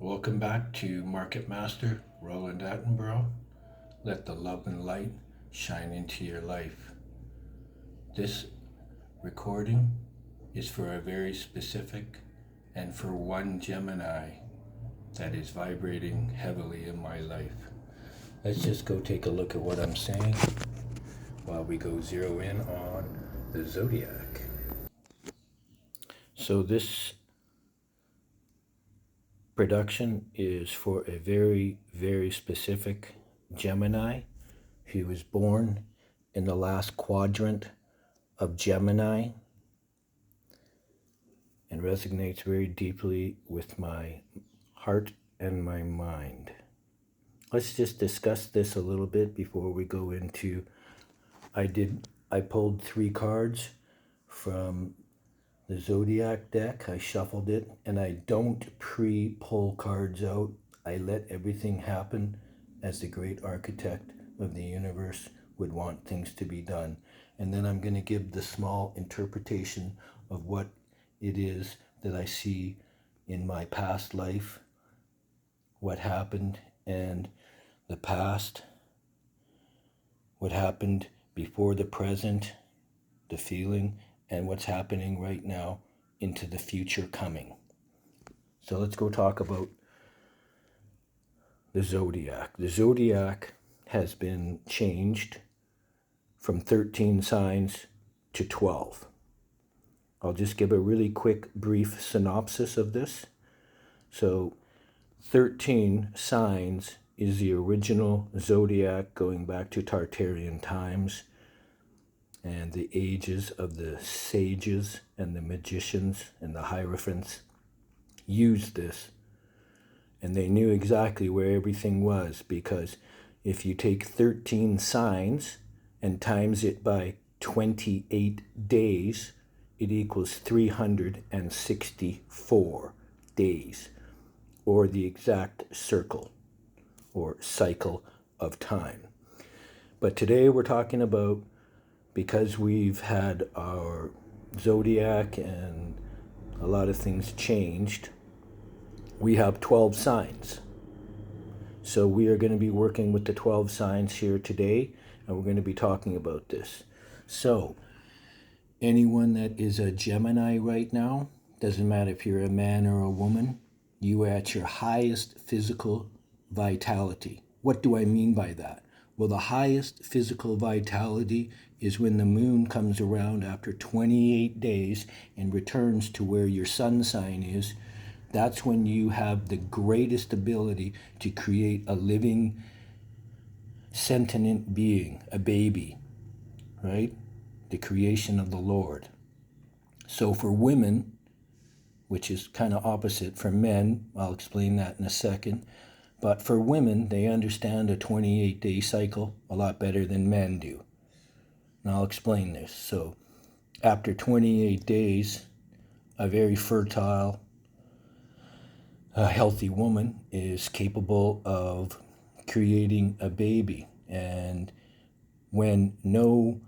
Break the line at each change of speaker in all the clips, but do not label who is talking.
Welcome back to Master Roland. Let the love and light shine into your life. This recording is for a very specific and for one Gemini that is vibrating heavily in my life. Let's just go take a look at what I'm saying while we go zero in on the zodiac. So this production is for a very, very specific Gemini. He was born in the last quadrant of Gemini and resonates very deeply with my heart and my mind. Let's just discuss this a little bit before we go into. I pulled 3 cards from the Zodiac deck. I shuffled it, and I don't pre-pull cards out. I let everything happen as the great architect of the universe would want things to be done. And then I'm going to give the small interpretation of what it is that I see in my past life, what happened, and the past, what happened before the present, the feeling, and what's happening right now into the future coming. So let's go talk about the Zodiac. The Zodiac has been changed from 13 signs to 12. I'll just give a really quick, brief synopsis of this. So 13 signs is the original Zodiac going back to Tartarian times, and the ages of the sages and the magicians and the hierophants used this, and they knew exactly where everything was, because if you take 13 signs and times it by 28 days, it equals 364 days, or the exact circle or cycle of time. But today we're talking about, because we've had our zodiac and a lot of things changed, we have 12 signs. So we are going to be working with the 12 signs here today, and we're going to be talking about this. So anyone that is a Gemini right now, doesn't matter if you're a man or a woman, you are at your highest physical vitality. What do I mean by that? Well, the highest physical vitality is when the moon comes around after 28 days and returns to where your sun sign is. That's when you have the greatest ability to create a living, sentient being, a baby, right? The creation of the Lord. So for women, which is kind of opposite from men, I'll explain that in a second, but for women, they understand a 28-day cycle a lot better than men do. And I'll explain this. So after 28 days, a very fertile, healthy woman is capable of creating a baby. And when no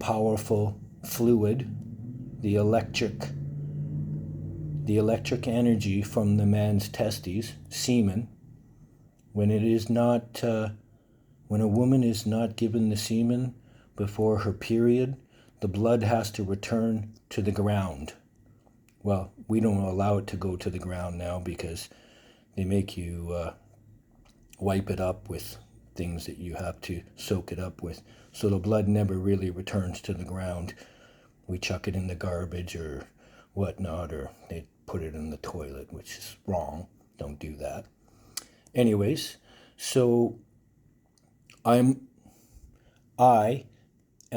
powerful fluid, the electric energy from the man's testes, semen, when a woman is not given the semen before her period, the blood has to return to the ground. Well, we don't allow it to go to the ground now because they make you wipe it up with things that you have to soak it up with. So the blood never really returns to the ground. We chuck it in the garbage or whatnot, or they put it in the toilet, which is wrong. Don't do that. Anyways, so I am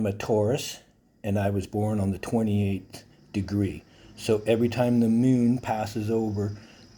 a Taurus, and I was born on the 28th degree. So every time the moon passes over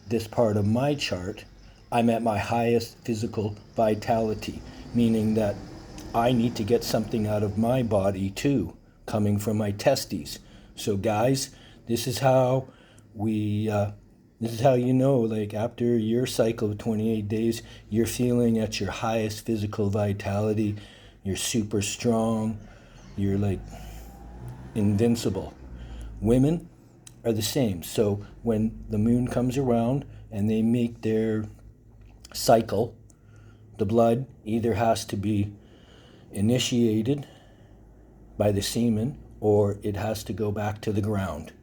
this part of my chart, I'm at my highest physical vitality, meaning that I need to get something out of my body too, coming from my testes. So guys, this is how you know, like after your cycle of 28 days, you're feeling at your highest physical vitality. You're super strong. You're like invincible. Women are the same. So when the moon comes around, and they make their cycle. The blood either has to be initiated by the semen or it has to go back to the ground.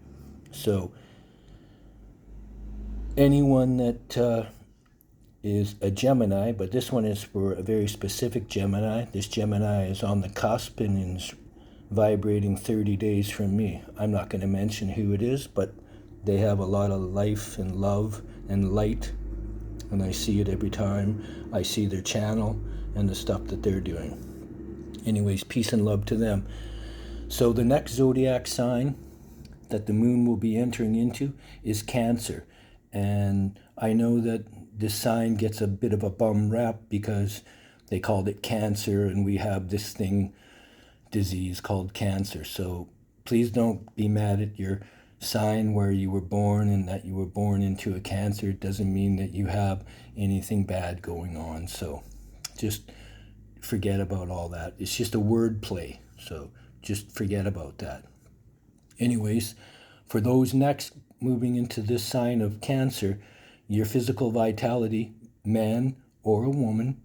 So anyone that is a Gemini, but this one is for a very specific Gemini. This Gemini is on the cusp and is vibrating 30 days from me. I'm not going to mention who it is, but they have a lot of life and love and light, and I see it every time I see their channel and the stuff that they're doing. Anyways, peace and love to them. So the next zodiac sign that the moon will be entering into is Cancer. And I know that this sign gets a bit of a bum rap because they called it cancer, and we have this disease called cancer. So please don't be mad at your sign where you were born and that you were born into a cancer. It doesn't mean that you have anything bad going on. So just forget about all that. It's just a word play. So just forget about that. Anyways, for those next moving into this sign of Cancer, your physical vitality, man or a woman,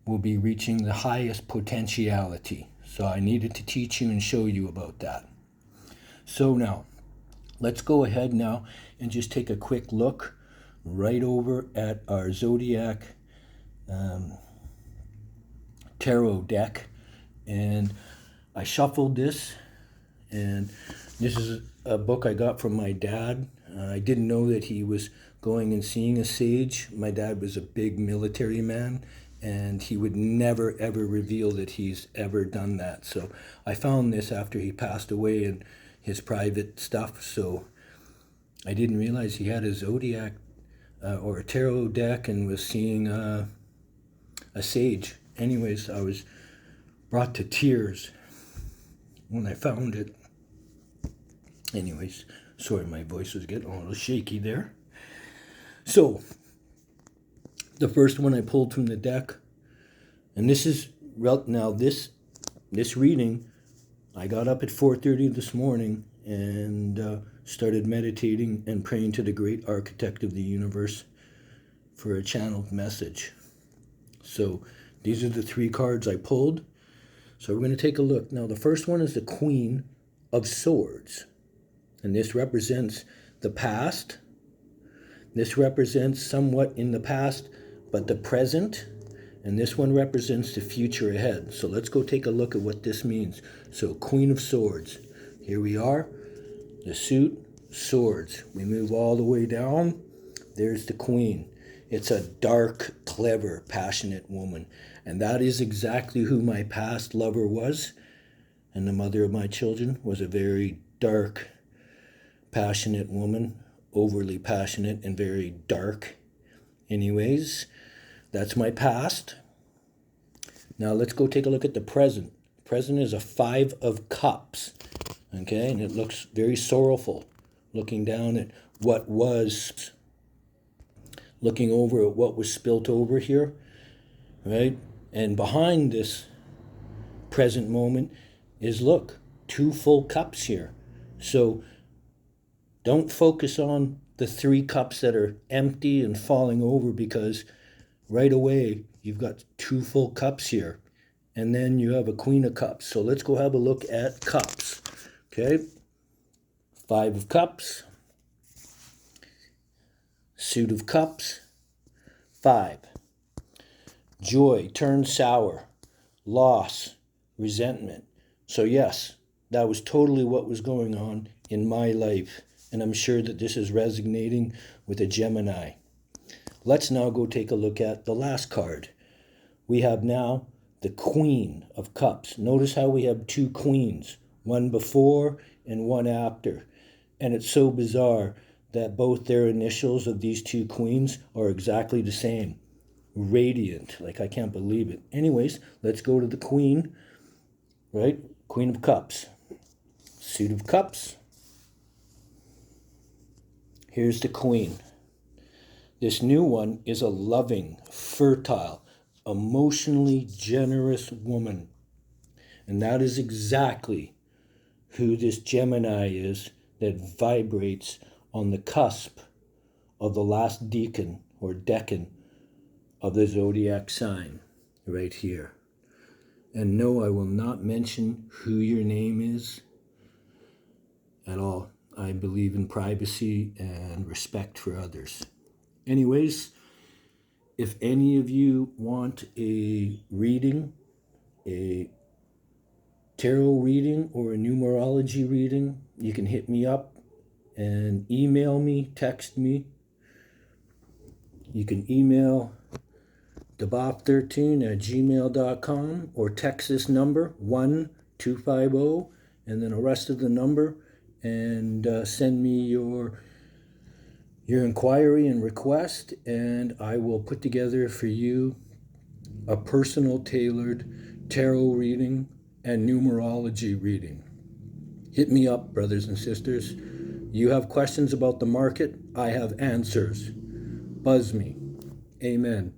will be reaching the highest potentiality. So I needed to teach you and show you about that. So now, let's go ahead now and just take a quick look right over at our Zodiac tarot deck. And I shuffled this, and this is a book I got from my dad. I didn't know that he was going and seeing a sage. My dad was a big military man, and he would never ever reveal that he's ever done that. So I found this after he passed away in his private stuff. So I didn't realize he had a zodiac or a tarot deck and was seeing a sage. Anyways, I was brought to tears when I found it. Anyways, sorry, my voice was getting a little shaky there. So, the first one I pulled from the deck, and this is, now this reading, I got up at 4:30 this morning and started meditating and praying to the great architect of the universe for a channeled message. So, these are the three cards I pulled. So we're going to take a look. Now, the first one is the Queen of Swords. And this represents the past. This represents somewhat in the past, but the present. And this one represents the future ahead. So let's go take a look at what this means. So Queen of Swords. Here we are. The suit, swords. We move all the way down. There's the Queen. It's a dark, clever, passionate woman. And that is exactly who my past lover was. And the mother of my children was a very dark, passionate woman. Overly passionate and very dark. Anyways, that's my past. Now let's go take a look at the present. Present is a 5 of Cups. Okay, and it looks very sorrowful. Looking down at what was. Looking over at what was spilt over here. Right? And behind this present moment is, look, 2 full cups here. So don't focus on the 3 cups that are empty and falling over, because right away you've got 2 full cups here. And then you have a Queen of Cups. So let's go have a look at cups. Okay? 5 of Cups. Suit of Cups. 5. Joy turns sour, loss, resentment. So yes, that was totally what was going on in my life, and I'm sure that this is resonating with a Gemini. Let's now go take a look at the last card. We have now the Queen of Cups. Notice how we have 2 queens, one before and one after. And it's so bizarre that both their initials of these 2 queens are exactly the same. Radiant, like I can't believe it. Anyways, let's go to the Queen, right? Queen of Cups. Suit of Cups. Here's the Queen. This new one is a loving, fertile, emotionally generous woman. And that is exactly who this Gemini is that vibrates on the cusp of the last decan or decan of the zodiac sign right here. And no, I will not mention who your name is at all. I believe in privacy and respect for others. Anyways, if any of you want a reading, a tarot reading or a numerology reading, you can hit me up and email me, text me. You can email deboff13@gmail.com or text this number 1-250 and then the rest of the number, and send me your inquiry and request, and I will put together for you a personal tailored tarot reading and numerology reading. Hit me up, brothers and sisters. You have questions about the market, I have answers. Buzz me. Amen.